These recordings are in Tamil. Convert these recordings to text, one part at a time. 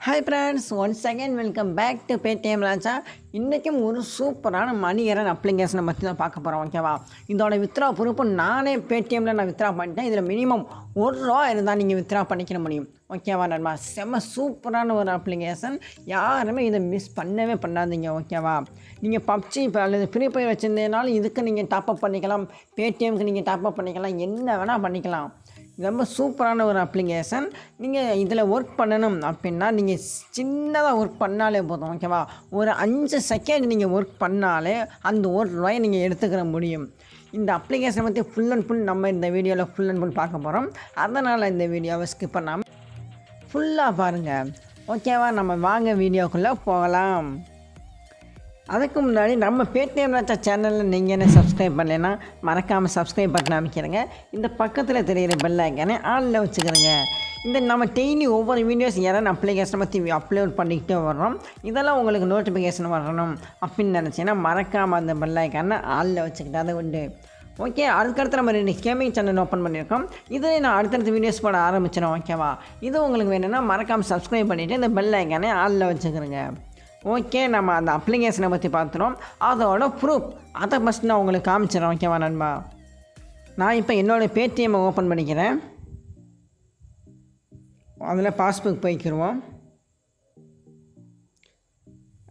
Hi friends, once again welcome back to paytmraja. இன்றைக்கும் ஒரு சூப்பரான மணி எரன் அப்ளிகேஷனை பற்றி தான் பார்க்க போகிறோம். ஓகேவா, இதோட வித்ரா ப்ரூஃப் நானே பேடிஎம்மில் நான் வித்ரா பண்ணிட்டேன். இதில் மினிமம் ₹1 இருந்தால் நீங்கள் வித்ரா பண்ணிக்க முடியும். ஓகேவா நண்பா, செம்ம சூப்பரான ஒரு அப்ளிகேஷன். யாருமே இதை மிஸ் பண்ணவே பண்ணாதீங்க. ஓகேவா, நீங்கள் பப்ஜி இப்போ அல்லது ஃப்ரீ ஃபயர் வச்சுருந்ததுனாலும் இதுக்கு நீங்கள் டாப்அப் பண்ணிக்கலாம், பேடிஎம்க்கு நீங்கள் டாப்அப் பண்ணிக்கலாம், என்ன வேணால் பண்ணிக்கலாம். ரொம்ப சூப்பரான ஒரு அப்ளிகேஷன். நீங்கள் இதில் ஒர்க் பண்ணணும் அப்படின்னா நீங்கள் சின்னதாக ஒர்க் பண்ணாலே போதும். ஓகேவா, ஒரு 5 செகண்ட் நீங்கள் ஒர்க் பண்ணாலே அந்த ₹1 நீங்கள் எடுத்துக்கிற முடியும். இந்த அப்ளிகேஷனை பற்றி ஃபுல் அண்ட் ஃபுல் நம்ம இந்த வீடியோவில் ஃபுல் அண்ட் ஃபுல் பார்க்க போகிறோம். அதனால் இந்த வீடியோவை ஸ்கிப் பண்ணாமல் ஃபுல்லாக பாருங்கள். ஓகேவா, நம்ம வாங்க வீடியோக்குள்ளே போகலாம். அதுக்கு முன்னாடி நம்ம paytmraja சேனலில் நீங்கள் என்ன சப்ஸ்கிரைப் பண்ணலைன்னா மறக்காமல் சப்ஸ்கிரைப் பட்டன் அமைக்கிறங்க. இந்த பக்கத்தில் தெரிகிற பெல் ஐக்கானே ஆளில் வச்சுக்கிறங்க. இந்த நம்ம டெய்லி ஒவ்வொரு வீடியோஸ் யாரான அப்ளிகேஷனை பற்றி அப்லோட் பண்ணிக்கிட்டே வர்றோம். இதெல்லாம் உங்களுக்கு நோட்டிஃபிகேஷன் வரணும் அப்படின்னு நினச்சிங்கன்னா மறக்காமல் அந்த பெல் ஐக்கானை ஆளில் வச்சுக்கிட்டு அதை உண்டு. ஓகே, அதுக்கடுத்து நம்ம 2 கேமிங் சேனல் ஓப்பன் பண்ணியிருக்கோம். இதில் நான் அடுத்தடுத்த வீடியோஸ் போட ஆரம்பிச்சிடும். ஓகேவா, இது உங்களுக்கு வேணும்னா மறக்காமல் சப்ஸ்கிரைப் பண்ணிவிட்டு இந்த பெல் ஐக்கானே ஆளில் வச்சுக்கிறங்க. ஓகே, நம்ம அந்த அப்ளிகேஷனை பற்றி பார்த்துறோம். அதோட ப்ரூஃப் அதை ஃபஸ்ட் நான் உங்களுக்கு காமிச்சிடறேன். ஓகேவா நண்பா, நான் இப்போ என்னோடய பேடிஎம்மை ஓப்பன் பண்ணிக்கிறேன். அதில் பாஸ்புக் போய்க்கிடுவோம்.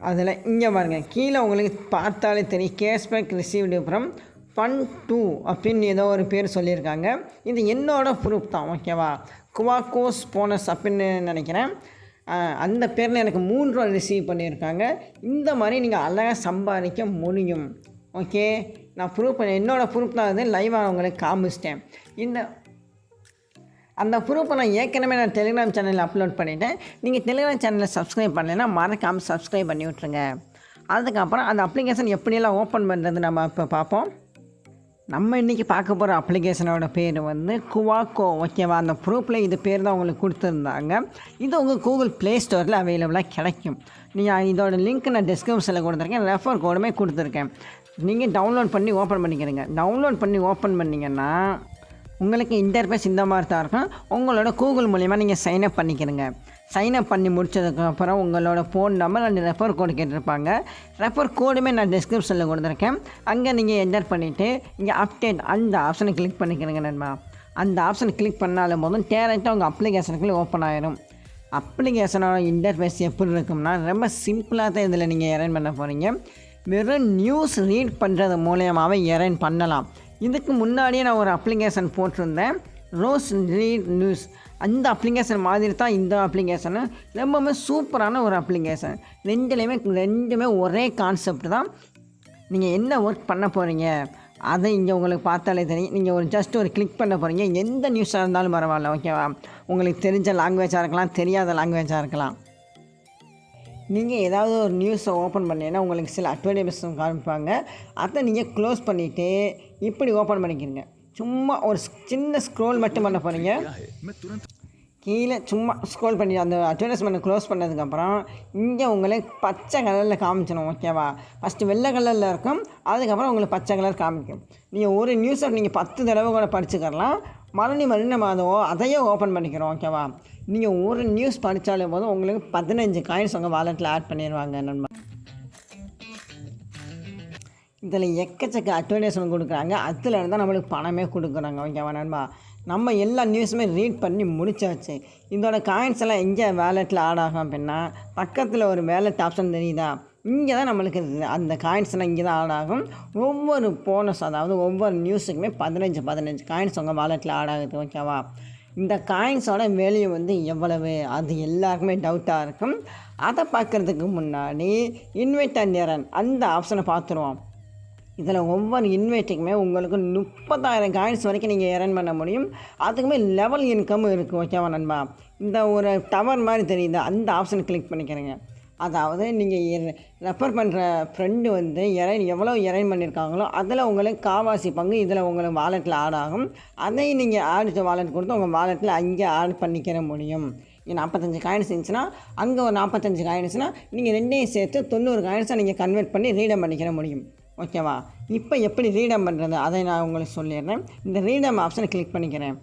அதில் இங்கே பாருங்கள், கீழே உங்களுக்கு பார்த்தாலே தெரியும் கேஷ்பேக் ரிசீவ்டு ஃப்ரம் Fund2 அப்படின்னு ஏதோ ஒரு பேர் சொல்லியிருக்காங்க. இது என்னோடய ப்ரூஃப் தான். ஓகேவா, குவாக்கோஸ் போனஸ் அப்படின்னு நினைக்கிறேன். அந்த பேரில் எனக்கு ₹3 ரிசீவ் பண்ணியிருக்காங்க. இந்த மாதிரி நீங்கள் அழகாக சம்பாதிக்க முடியும். ஓகே, நான் ப்ரூஃப் பண்ண என்னோடய ப்ரூஃப் தான் அது லைவாக உங்களுக்கு காமிச்சிட்டேன். அந்த ப்ரூஃபை நான் ஏற்கனவே நான் டெலிகிராம் சேனலில் அப்லோட் பண்ணிவிட்டேன். நீங்கள் டெலிகிராம் சேனலில் சப்ஸ்கிரைப் பண்ணலைன்னா மறக்காமல் சப்ஸ்கிரைப் பண்ணி விட்ருங்க. அதுக்கப்புறம் அந்த அப்ளிகேஷன் எப்படியெல்லாம் ஓப்பன் பண்ணுறது நம்ம இப்போ பார்ப்போம். நம்ம இன்றைக்கி பார்க்க போகிற அப்ளிகேஷனோட பேர் வந்து குவாக்கோ. ஓகேவா, அந்த ப்ரூஃபில் இது பேர் தான் உங்களுக்கு கொடுத்துருந்தாங்க. இது உங்கள் கூகுள் ப்ளே ஸ்டோரில் அவைலபிளாக கிடைக்கும். நீங்கள் இதோட லிங்க் நான் டிஸ்கிரிப்ஷனில் கொடுத்துருக்கேன், ரெஃபர் கோடுமே கொடுத்துருக்கேன். நீங்கள் டவுன்லோட் பண்ணி ஓப்பன் பண்ணிக்கிறீங்க. டவுன்லோட் பண்ணி ஓப்பன் பண்ணிங்கன்னா உங்களுக்கு இன்டர்ஃபேஸ் இந்த மாதிரி தான் இருக்கும். உங்களோட கூகுள் மூலிமா நீங்கள் சைன்அப் பண்ணிக்கிறீங்க. சைன்அப் பண்ணி முடித்ததுக்கப்புறம் உங்களோட ஃபோன் நம்பர் அண்ட் ரெஃபர் கோடு கேட்டிருப்பாங்க. ரெஃபர் கோடுமே நான் டிஸ்கிரிப்ஷனில் கொடுத்துருக்கேன். அங்கே நீங்கள் என்டர் பண்ணிவிட்டு இங்கே அப்டேட் அந்த ஆப்ஷனை கிளிக் பண்ணிக்கிறீங்க நண்பா. அந்த ஆப்ஷனை கிளிக் பண்ணாலும் போதும் டேரெக்டாக உங்கள் அப்ளிகேஷனுக்குள்ளே ஓப்பன் ஆகிடும். அப்ளிகேஷனோட இன்டர்ஃபேஸ் எப்படி இருக்கும்னா ரொம்ப சிம்பிளாக தான் இதில் நீங்கள் எரன் பண்ண போகிறீங்க. வெறும் நியூஸ் ரீட் பண்ணுறது மூலியமாகவே எரன் பண்ணலாம். இதுக்கு முன்னாடியே நான் ஒரு அப்ளிகேஷன் போட்டிருந்தேன், ரோஸ் ரீட் நியூஸ். அந்த அப்ளிகேஷன் மாதிரி தான் இந்த அப்ளிகேஷனு. ரொம்பவுமே சூப்பரான ஒரு அப்ளிகேஷன். ரெண்டுமே ஒரே கான்செப்ட் தான். நீங்கள் என்ன ஒர்க் பண்ண போகிறீங்க அதை இங்கே உங்களுக்கு பார்த்தாலே தெரியும். நீங்கள் ஜஸ்ட் ஒரு கிளிக் பண்ண போகிறீங்க. எந்த நியூஸாக இருந்தாலும் பரவாயில்ல. ஓகேவா, உங்களுக்கு தெரிஞ்ச லாங்குவேஜாக இருக்கலாம், தெரியாத லாங்குவேஜாக இருக்கலாம். நீங்கள் ஏதாவது ஒரு நியூஸை ஓப்பன் பண்ணீங்கன்னா உங்களுக்கு சில அட்வர்டைஸ்மெண்ட் காமிப்பாங்க. அதை நீங்கள் க்ளோஸ் பண்ணிவிட்டு இப்படி ஓப்பன் பண்ணிக்கிறீங்க. சும்மா ஒரு சின்ன ஸ்க்ரோல் மட்டும் பண்ண போகிறீங்க. கீழே சும்மா ஸ்க்ரோல் பண்ணி அந்த அட்வர்டைஸ்மெண்ட்டை க்ளோஸ் பண்ணதுக்கப்புறம் இங்கே உங்களுக்கு பச்சை கலரில் காமிச்சிடும். ஓகேவா, ஃபஸ்ட்டு வெள்ளை கலரில் இருக்கும், அதுக்கப்புறம் உங்களுக்கு பச்சை கலர் காமிக்கும். நீங்கள் ஒரு நியூஸை நீங்கள் 10 தடவை கூட படிச்சுக்கலாம். மறுபடியும் நம்ம அதையே ஓப்பன் பண்ணிக்கிறோம். ஓகேவா, நீங்கள் ஒரு நியூஸ் படித்தாலும் போதும் உங்களுக்கு 15 காயின்ஸ் உங்கள் வாலெட்டில் ஆட் பண்ணிடுவாங்க நண்பா. இதில் எக்கச்சக்க அட்வர்டைஸ்மெண்ட் கொடுக்குறாங்க. அதில் இருந்தால் நம்மளுக்கு பணமே கொடுக்குறாங்க. ஓகேவா நண்பா, நம்ம எல்லா நியூஸுமே ரீட் பண்ணி முடிச்சாச்சு. இதோட காயின்ஸ் எல்லாம் எங்கே வேலெட்டில் ஆட் ஆகும் அப்படின்னா பக்கத்தில் ஒரு வேலெட் ஆப்ஷன் தெரியுதா, இங்கே தான் நம்மளுக்கு அந்த காயின்ஸ்லாம் இங்கே தான் ஆட் ஆகும். ஒவ்வொரு போனஸ், அதாவது ஒவ்வொரு நியூஸுக்குமே 15 காயின்ஸ் உங்கள் வாலெட்டில் ஆட் ஆகுது. ஓகேவா, இந்த காயின்ஸோட வேல்யூ வந்து எவ்வளவு அது எல்லாருக்குமே டவுட்டாக இருக்கும். அதை பார்க்குறதுக்கு முன்னாடி இன்வைட் அண்ட் எரன் அந்த ஆப்ஷனை பார்த்துருவோம். இதில் ஒவ்வொரு இன்வைட்டுக்குமே உங்களுக்கு 30,000 காயின்ஸ் வரைக்கும் நீங்கள் எரன் பண்ண முடியும். அதுக்குமே லெவல் இன்கம் இருக்குது. ஓகேவா நண்பா, இந்த ஒரு டவர் மாதிரி தெரியுது, அந்த ஆப்ஷனை கிளிக் பண்ணிக்கிறேங்க. அதாவது நீங்கள் ரெஃபர் பண்ணுற ஃப்ரெண்டு வந்து எவ்வளோ எரன் பண்ணியிருக்காங்களோ அதில் உங்களுக்கு காவாசி பங்கு இதில் உங்களுக்கு வாலெட்டில் ஆட் ஆகும். அதை நீங்கள் ஆட் வாலெட் கொடுத்து உங்கள் வாலெட்டில் அங்கே ஆட் பண்ணிக்கிற முடியும். 45 காயின்ஸ் இருந்துச்சுன்னா அங்கே ஒரு 45 காயின்ஸ்னால் நீங்கள் ரெண்டையும் சேர்த்து 90 காயின்ஸை நீங்கள் கன்வெர்ட் பண்ணி ரீடம் பண்ணிக்கிற முடியும். ஓகேவா, இப்போ எப்படி ரீடம் பண்ணுறது அதை நான் உங்களுக்கு சொல்லிடுறேன். இந்த ரீடம் ஆப்ஷனை கிளிக் பண்ணிக்கிறேன்.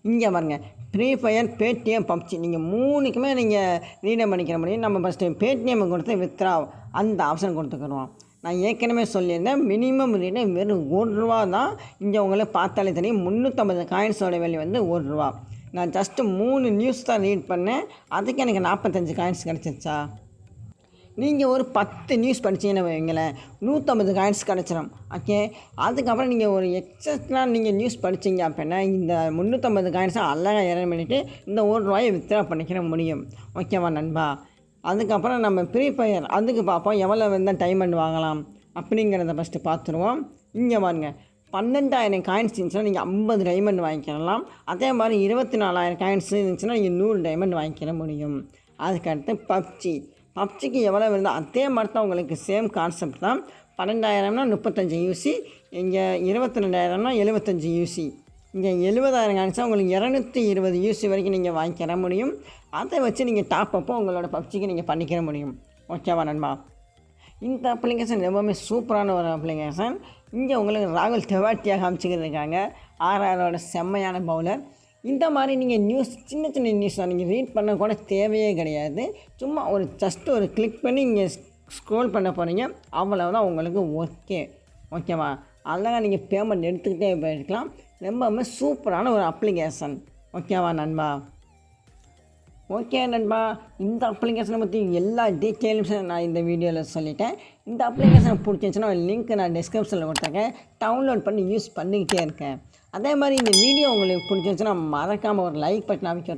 இங்கே பாருங்கள், ஃப்ரீ ஃபயர், பேடிஎம், பப்ஜி நீங்கள் 3க்குமே நீங்கள் ரீடம் பண்ணிக்கிற முடியும். நம்ம ஃபஸ்ட்டு பேடிஎம்மை கொடுத்து வித்ரா அந்த ஆப்ஷன் கொடுத்துக்கிறோம். நான் ஏற்கனவே சொல்லியிருந்தேன், மினிமம் ரீடம் வெறும் ரூ. 1 தான். இங்கே உங்களை பார்த்தாலே தெரியும், 350 காயின்ஸோட விலை வந்து ரூ. 1. நான் ஜஸ்ட்டு 3 நியூஸ் தான் ரீட் பண்ணேன், அதுக்கு எனக்கு 45 காயின்ஸ் கிடச்சிருச்சா. நீங்கள் ஒரு 10 நியூஸ் படித்தீங்கன்னு வைங்களேன், 150 காயின்ஸ் கிடச்சிடும். ஓகே, அதுக்கப்புறம் நீங்கள் ஒரு எக்ஸஸ்ட்ரா நீங்கள் நியூஸ் படித்தீங்க அப்படின்னா இந்த 350 காயின்ஸை அழகாக இறன் பண்ணிவிட்டு இந்த ரூ. 1 வித்ரா பண்ணிக்கிற முடியும். ஓகேவா நண்பா. அதுக்கப்புறம் நம்ம ஃப்ரீ ஃபயர் அதுக்கு பார்ப்போம் எவ்வளோ வந்தால் டைமண்ட் வாங்கலாம் அப்படிங்கிறத ஃபஸ்ட்டு பார்த்துருவோம். இங்கே பாருங்க, 12,000 காயின்ஸ் இருந்துச்சுன்னா நீங்கள் 50 டைமண்ட் வாங்கிக்கலாம். அதே மாதிரி 24,000 காயின்ஸ் இருந்துச்சுன்னா நீங்கள் 100 டைமண்ட் வாங்கிக்கிற முடியும். அதுக்கடுத்து பப்ஜிக்கு எவ்வளோ இருந்தால் அதே மாதிரி தான் உங்களுக்கு சேம் கான்செப்ட் தான். 12,000னா 35 யூசி, இங்கே 22,000னா 75 யூசி, இங்கே 70,000 காயின்ஸாக உங்களுக்கு 220 யூசி வரைக்கும் நீங்கள் வாங்கிக்கிற முடியும். அதை வச்சு நீங்கள் டாப்பப்போ உங்களோட பப்ஜிக்கு நீங்கள் பண்ணிக்கிற முடியும். ஓகேவா நண்பா. இந்த அப்ளிகேஷன் ரொம்பவுமே சூப்பரான ஒரு அப்ளிகேஷன். இங்கே உங்களுக்கு ராகுல் தெவாட்டியாக அமைச்சிக்கிட்டு இருக்காங்க, ஆர்ஆரோட செம்மையான பவுலர். இந்த மாதிரி நீங்கள் நியூஸ் சின்ன சின்ன நியூஸ் தான் நீங்கள் ரீட் பண்ண கூட தேவையே கிடையாது. சும்மா ஒரு ஜஸ்ட்டு ஒரு கிளிக் பண்ணி இங்கே ஸ்க்ரோல் பண்ண போகிறீங்க, அவ்வளோதான் உங்களுக்கு ஓகேவா. அழகாக நீங்கள் பேமெண்ட் எடுத்துக்கிட்டே போயிருக்கலாம். ரொம்பவுமே சூப்பரான ஒரு அப்ளிகேஷன். ஓகேவா நண்பா. ஓகே நண்பா, இந்த அப்ளிகேஷனை பற்றி எல்லா டீட்டெயில்ஸும் நான் இந்த வீடியோவில் சொல்லிட்டேன். இந்த அப்ளிகேஷன் பிடிச்சிருந்துச்சுன்னா லிங்க் நான் டிஸ்கிரிப்ஷனில் கொடுத்துருக்கேன், டவுன்லோட் பண்ணி யூஸ் பண்ணிக்கிட்டே இருக்கேன். அதே மாதிரி இந்த வீடியோ உங்களுக்கு பிடிச்சிருந்துச்சுன்னா மறக்காமல் ஒரு லைக் பட்டன் அமைக்க